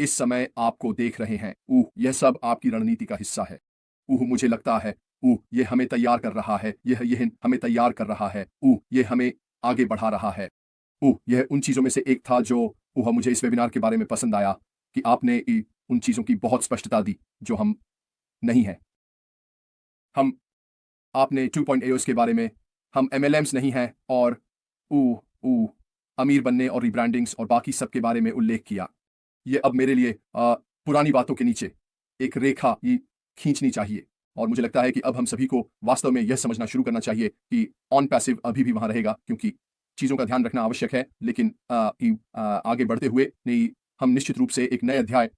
इस समय आपको देख रहे हैं। यह सब आपकी रणनीति का हिस्सा है। मुझे लगता है ये हमें तैयार कर रहा है। यह हमें तैयार कर रहा है। ये हमें आगे बढ़ा रहा है। यह उन चीज़ों में से एक था जो मुझे इस वेबिनार के बारे में पसंद आया कि आपने उन चीज़ों की बहुत स्पष्टता दी जो हम नहीं हैं। हम आपने 2.0 के बारे में, हम MLMs नहीं हैं और ऊ ऊ अमीर बनने और रिब्रांडिंग्स और बाकी सब के बारे में उल्लेख किया। ये अब मेरे लिए पुरानी बातों के नीचे एक रेखा खींचनी चाहिए और मुझे लगता है कि अब हम सभी को वास्तव में यह समझना शुरू करना चाहिए कि ऑन पैसिव अभी भी वहाँ रहेगा क्योंकि चीज़ों का ध्यान रखना आवश्यक है, लेकिन आगे बढ़ते हुए हम निश्चित रूप से एक नए अध्याय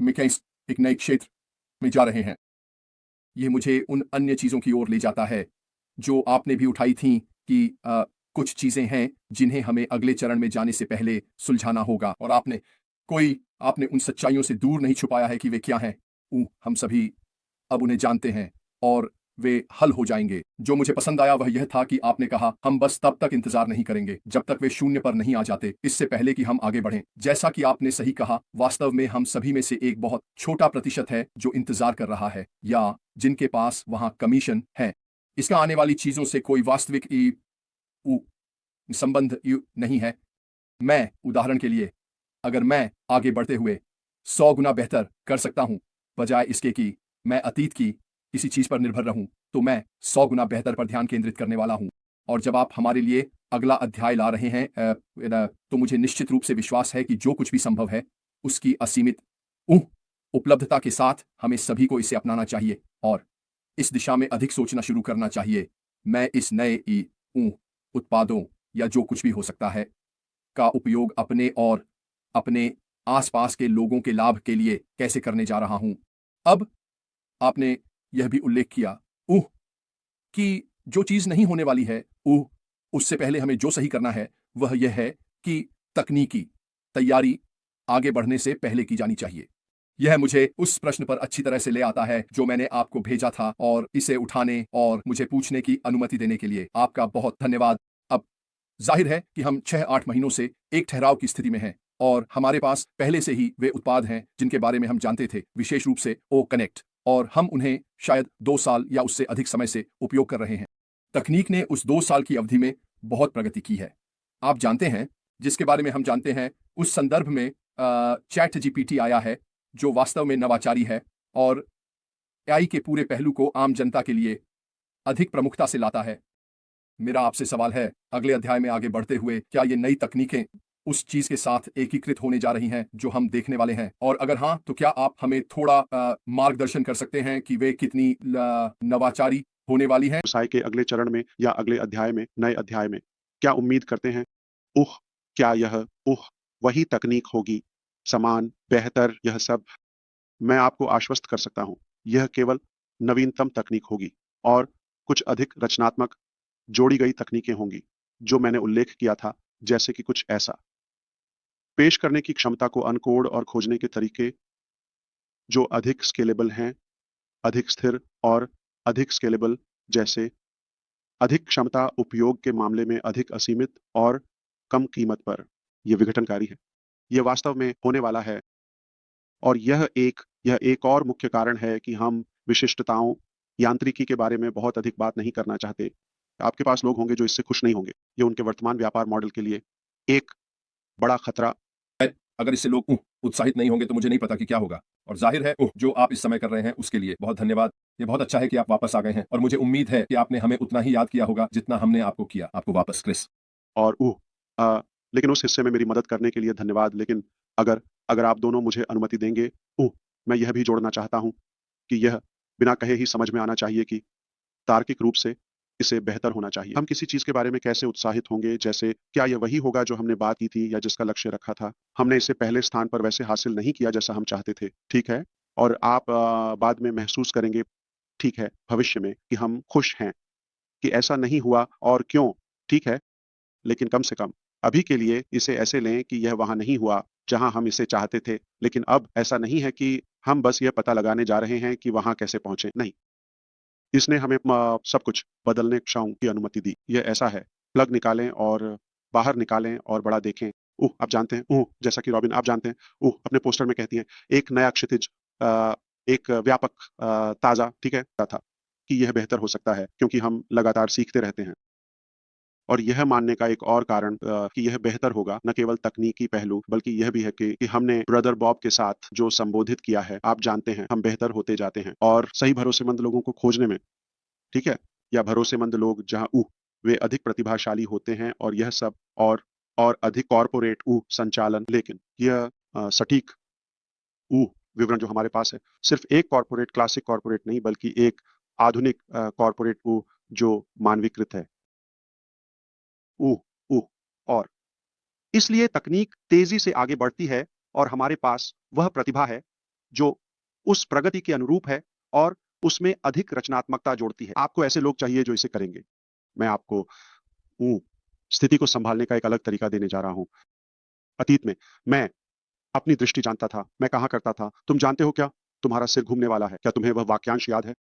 में एक नए क्षेत्र में जा रहे हैं। ये मुझे उन अन्य चीज़ों की ओर ले जाता है जो आपने भी उठाई थी कि कुछ चीज़ें हैं जिन्हें हमें अगले चरण में जाने से पहले सुलझाना होगा और आपने उन सच्चाइयों से दूर नहीं छुपाया है कि वे क्या हैं। हम सभी अब उन्हें जानते हैं और वे हल हो जाएंगे। जो मुझे पसंद आया वह यह था कि आपने कहा हम बस तब तक इंतजार नहीं करेंगे जब तक वे शून्य पर नहीं आ जाते, इससे पहले कि हम आगे बढ़ें। जैसा कि आपने सही कहा, वास्तव में हम सभी में से एक बहुत छोटा प्रतिशत है जो इंतजार कर रहा है या जिनके पास वहां कमीशन है। इसका आने वाली चीजों से कोई वास्तविक संबंध नहीं है। मैं उदाहरण के लिए, अगर मैं आगे बढ़ते हुए 100 गुना बेहतर कर सकता हूं बजाय इसके कि मैं अतीत की किसी चीज पर निर्भर रहूं, तो मैं 100 गुना बेहतर पर ध्यान केंद्रित करने वाला हूं। और जब आप हमारे लिए अगला अध्याय ला रहे हैं तो मुझे निश्चित रूप से विश्वास है कि जो कुछ भी संभव है उसकी असीमित उपलब्धता के साथ हमें सभी को इसे अपनाना चाहिए और इस दिशा में अधिक सोचना शुरू करना चाहिए। मैं इस नए उत्पादों या जो कुछ भी हो सकता है का उपयोग अपने और अपने आसपास के लोगों के लाभ के लिए कैसे करने जा रहा हूं। अब आपने यह भी उल्लेख किया कि जो चीज नहीं होने वाली है, उससे पहले हमें जो सही करना है वह यह है कि तकनीकी तैयारी आगे बढ़ने से पहले की जानी चाहिए। यह मुझे उस प्रश्न पर अच्छी तरह से ले आता है जो मैंने आपको भेजा था और इसे उठाने और मुझे पूछने की अनुमति देने के लिए आपका बहुत धन्यवाद। अब जाहिर है कि हम 6-8 महीनों से एक ठहराव की स्थिति में हैं और हमारे पास पहले से ही वे उत्पाद हैं जिनके बारे में हम जानते थे, विशेष रूप से कनेक्ट, और हम उन्हें शायद 2 साल या उससे अधिक समय से उपयोग कर रहे हैं। तकनीक ने उस 2 साल की अवधि में बहुत प्रगति की है। आप जानते हैं, जिसके बारे में हम जानते हैं, उस संदर्भ में चैट जीपीटी आया है जो वास्तव में नवाचारी है और AI के पूरे पहलू को आम जनता के लिए अधिक प्रमुखता से लाता है। मेरा आपसे सवाल है, अगले अध्याय में आगे बढ़ते हुए क्या ये नई तकनीकें उस चीज के साथ एकीकृत होने जा रही हैं जो हम देखने वाले हैं, और अगर हाँ तो क्या आप हमें थोड़ा मार्गदर्शन कर सकते हैं कि वे कितनी नवाचारी होने वाली हैं? व्यवसाय के अगले चरण में या अगले अध्याय में, नए अध्याय में क्या उम्मीद करते हैं? क्या यह वही तकनीक होगी, समान, बेहतर, यह सब? मैं आपको आश्वस्त कर सकता हूं, यह केवल नवीनतम तकनीक होगी और कुछ अधिक रचनात्मक जोड़ी गई तकनीकें होंगी जो मैंने उल्लेख किया था, जैसे कि कुछ ऐसा पेश करने की क्षमता को अनकोड और खोजने के तरीके जो अधिक स्केलेबल हैं, अधिक स्थिर और अधिक स्केलेबल, जैसे अधिक क्षमता उपयोग के मामले में अधिक असीमित और कम कीमत पर। यह विघटनकारी है, यह वास्तव में होने वाला है और यह एक और मुख्य कारण है कि हम विशिष्टताओं, यांत्रिकी के बारे में बहुत अधिक बात नहीं करना चाहते। आपके पास लोग होंगे जो इससे खुश नहीं होंगे। यह उनके वर्तमान व्यापार मॉडल के लिए एक बड़ा खतरा। अगर इससे लोग उत्साहित नहीं होंगे तो मुझे नहीं पता कि क्या होगा। और जाहिर है जो आप इस समय कर रहे हैं उसके लिए बहुत धन्यवाद। ये बहुत अच्छा है कि आप वापस आ गए हैं और मुझे उम्मीद है कि आपने हमें उतना ही याद किया होगा जितना हमने आपको किया। आपको वापस क्रिस। और लेकिन उस हिस्से में मेरी मदद करने के लिए धन्यवाद। लेकिन अगर अगर आप दोनों मुझे अनुमति देंगे, मैं यह भी जोड़ना चाहता हूं कि यह बिना कहे ही समझ में आना चाहिए कि तार्किक रूप से इसे बेहतर होना चाहिए। हम किसी चीज के बारे में कैसे उत्साहित होंगे, जैसे क्या यह वही होगा जो हमने बात की थी या जिसका लक्ष्य रखा था? हमने इसे पहले स्थान पर वैसे हासिल नहीं किया जैसा हम चाहते थे, ठीक है? और आप बाद में महसूस करेंगे, ठीक है, भविष्य में, कि हम खुश हैं कि ऐसा नहीं हुआ और क्यों, ठीक है? लेकिन कम से कम अभी के लिए इसे ऐसे लें कि यह वहां नहीं हुआ जहां हम इसे चाहते थे, लेकिन अब ऐसा नहीं है कि हम बस यह पता लगाने जा रहे हैं कि वहां कैसे पहुंचे। नहीं, इसने हमें सब कुछ बदलने की अनुमति दी। यह ऐसा है, प्लग निकालें और बाहर निकालें और बड़ा देखें। आप जानते हैं, जैसा कि रॉबिन आप जानते हैं, अपने पोस्टर में कहती हैं, एक नया क्षितिज, एक व्यापक, ताजा, ठीक है, था कि यह बेहतर हो सकता है क्योंकि हम लगातार सीखते रहते हैं। और यह मानने का एक और कारण, कि यह बेहतर होगा, न केवल तकनीकी पहलू बल्कि यह भी है कि हमने ब्रदर बॉब के साथ जो संबोधित किया है, आप जानते हैं, हम बेहतर होते जाते हैं और सही भरोसेमंद लोगों को खोजने में, ठीक है, या भरोसेमंद लोग जहां वे अधिक प्रतिभाशाली होते हैं और यह सब, और अधिक कॉरपोरेट संचालन। लेकिन यह सटीक विवरण जो हमारे पास है, सिर्फ एक कॉरपोरेट, क्लासिक कॉरपोरेट नहीं, बल्कि एक आधुनिक कॉरपोरेट जो मानवीकृत है। ऊ ऊ और इसलिए तकनीक तेजी से आगे बढ़ती है और हमारे पास वह प्रतिभा है जो उस प्रगति के अनुरूप है और उसमें अधिक रचनात्मकता जोड़ती है। आपको ऐसे लोग चाहिए जो इसे करेंगे। मैं आपको ऊ स्थिति को संभालने का एक अलग तरीका देने जा रहा हूं। अतीत में मैं अपनी दृष्टि जानता था, मैं कहा करता था, तुम जानते हो क्या, तुम्हारा सिर घूमने वाला है। क्या तुम्हें वह वाक्यांश याद है?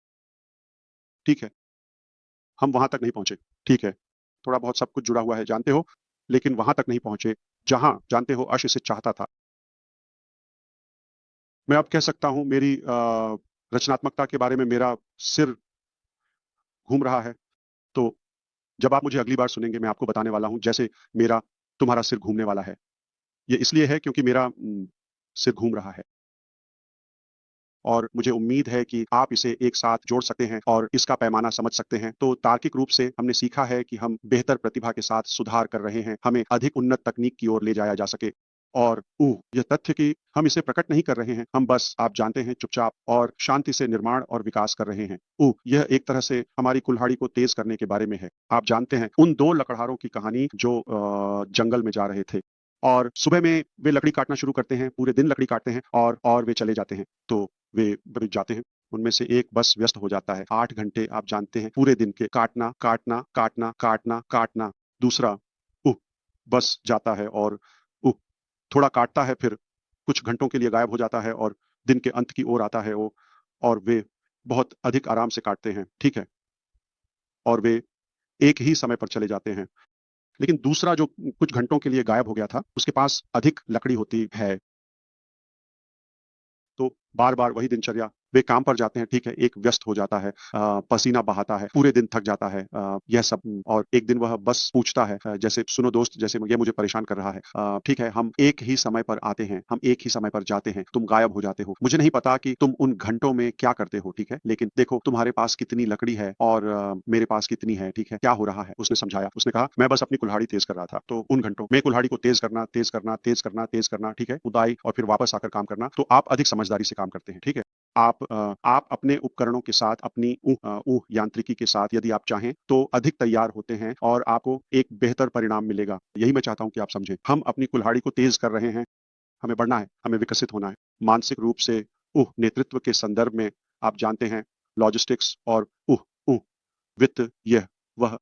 ठीक है, हम वहां तक नहीं पहुंचे। ठीक है, थोड़ा बहुत सब कुछ जुड़ा हुआ है, जानते हो, लेकिन वहां तक नहीं पहुंचे जहां, जानते हो, अर्श इसे चाहता था। मैं अब कह सकता हूं, मेरी रचनात्मकता के बारे में मेरा सिर घूम रहा है। तो जब आप मुझे अगली बार सुनेंगे, मैं आपको बताने वाला हूं जैसे मेरा तुम्हारा सिर घूमने वाला है। ये इसलिए है क्योंकि मेरा सिर घूम रहा है और मुझे उम्मीद है कि आप इसे एक साथ जोड़ सकते हैं और इसका पैमाना समझ सकते हैं। तो तार्किक रूप से हमने सीखा है कि हम बेहतर प्रतिभा के साथ सुधार कर रहे हैं, हमें अधिक उन्नत तकनीक की ओर ले जाया जा सके। और यह तथ्य कि हम इसे प्रकट नहीं कर रहे हैं, हम बस, आप जानते हैं, चुपचाप और शांति से निर्माण और विकास कर रहे हैं। यह एक तरह से हमारी कुल्हाड़ी को तेज करने के बारे में है। आप जानते हैं, उन दो लकड़हारों की कहानी जो जंगल में जा रहे थे और सुबह में वे लकड़ी काटना शुरू करते हैं, पूरे दिन लकड़ी काटते हैं और वे चले जाते हैं। तो वे ब्रिज जाते हैं, उनमें से एक बस व्यस्त हो जाता है। 8 घंटे, आप जानते हैं, पूरे दिन के काटना काटना काटना काटना काटना। दूसरा उह बस जाता है और उह थोड़ा काटता है, फिर कुछ घंटों के लिए गायब हो जाता है और दिन के अंत की ओर आता है वो, और वे बहुत अधिक आराम से काटते हैं, ठीक है, और वे एक ही समय पर चले जाते हैं। लेकिन दूसरा जो कुछ घंटों के लिए गायब हो गया था, उसके पास अधिक लकड़ी होती है। तो बार बार वही दिनचर्या, वे काम पर जाते हैं, ठीक है, एक व्यस्त हो जाता है, पसीना बहाता है, पूरे दिन थक जाता है, यह सब। और एक दिन वह बस पूछता है, जैसे, सुनो दोस्त, जैसे ये मुझे परेशान कर रहा है, ठीक है, हम एक ही समय पर आते हैं, हम एक ही समय पर जाते हैं, तुम गायब हो जाते हो, मुझे नहीं पता कि तुम उन घंटों में क्या करते हो, ठीक है, लेकिन देखो तुम्हारे पास कितनी लकड़ी है और मेरे पास कितनी है, ठीक है, क्या हो रहा है? उसने समझाया, उसने कहा, मैं बस अपनी कुल्हाड़ी तेज कर रहा था। तो उन घंटों में कुल्हाड़ी को तेज करना, तेज करना, तेज करना, तेज करना, ठीक है, उदाई और फिर वापस आकर काम करना। तो आप अधिक समझदारी से काम करते हैं, ठीक है। आप अपने उपकरणों के साथ, अपनी यांत्रिकी के साथ, यदि आप चाहें तो अधिक तैयार होते हैं और आपको एक बेहतर परिणाम मिलेगा। यही मैं चाहता हूं कि आप समझें। हम अपनी कुल्हाड़ी को तेज कर रहे हैं, हमें बढ़ना है, हमें विकसित होना है, मानसिक रूप से, नेतृत्व के संदर्भ में, आप जानते हैं, लॉजिस्टिक्स और वित्त, यह वह